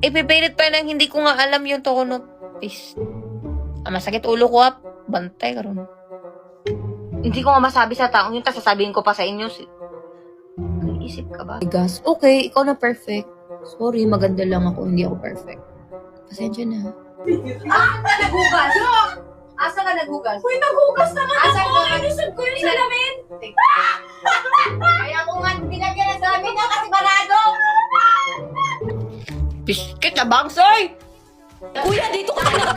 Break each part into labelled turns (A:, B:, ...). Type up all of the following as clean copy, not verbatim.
A: Ipipilit pa lang, hindi ko nga alam yung tono. Please. Masakit ulo ko, bantay ka ron.
B: Hindi ko nga masabi sa taong yun, tapos sasabihin ko pa sa inyo. Isip ka ba?
A: Gas, okay, ikaw na perfect. Sorry, maganda lang ako, hindi ako perfect. Pasensya na.
B: Naghugas! Asa ka naghugas?
C: Uy, naghugas naman
B: Asa
C: ako!
B: ka?
C: Ilusog ko yung salamin!
B: Kaya ko nga binagyan ng salamin na kasi barado!
A: Biskit na bangsoy!
C: Kuya, dito ka na!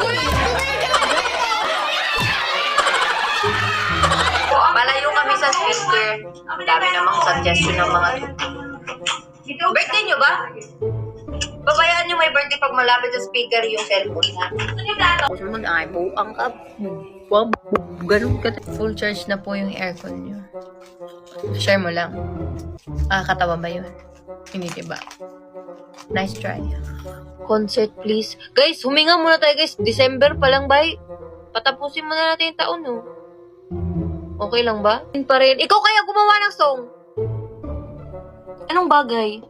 B: Palayo kami sa speaker. Ang dami namang suggestion ng mga birthday nyo ba? Babayaan nyo may birthday pag malapit sa speaker yung cellphone na.
A: Gusto mo na, ay, buang ka. Ganun ka. Full charge na po yung aircon nyo. Share mo lang. Katawa ba yun? Hindi, diba? Nice try. Concert, please. Guys, huminga muna tayo, guys. December pa lang, bye. Patapusin muna natin yung taon, no? Okay lang ba? Pa rin. Ikaw kaya gumawa ng song? Anong bagay?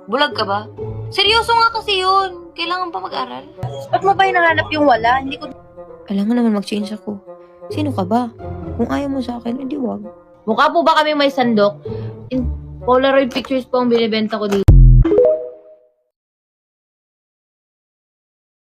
A: Bulag ka ba? Seryoso nga kasi yun. Kailangan pa mag-aral.
C: Ba't mo ba hinahanap yung wala? Hindi ko...
A: Kailangan naman mag-change ako. Sino ka ba? Kung ayaw mo sa akin, edi wag. Mukha po ba kami may sandok? Polaroid pictures po ang binibenta ko dito.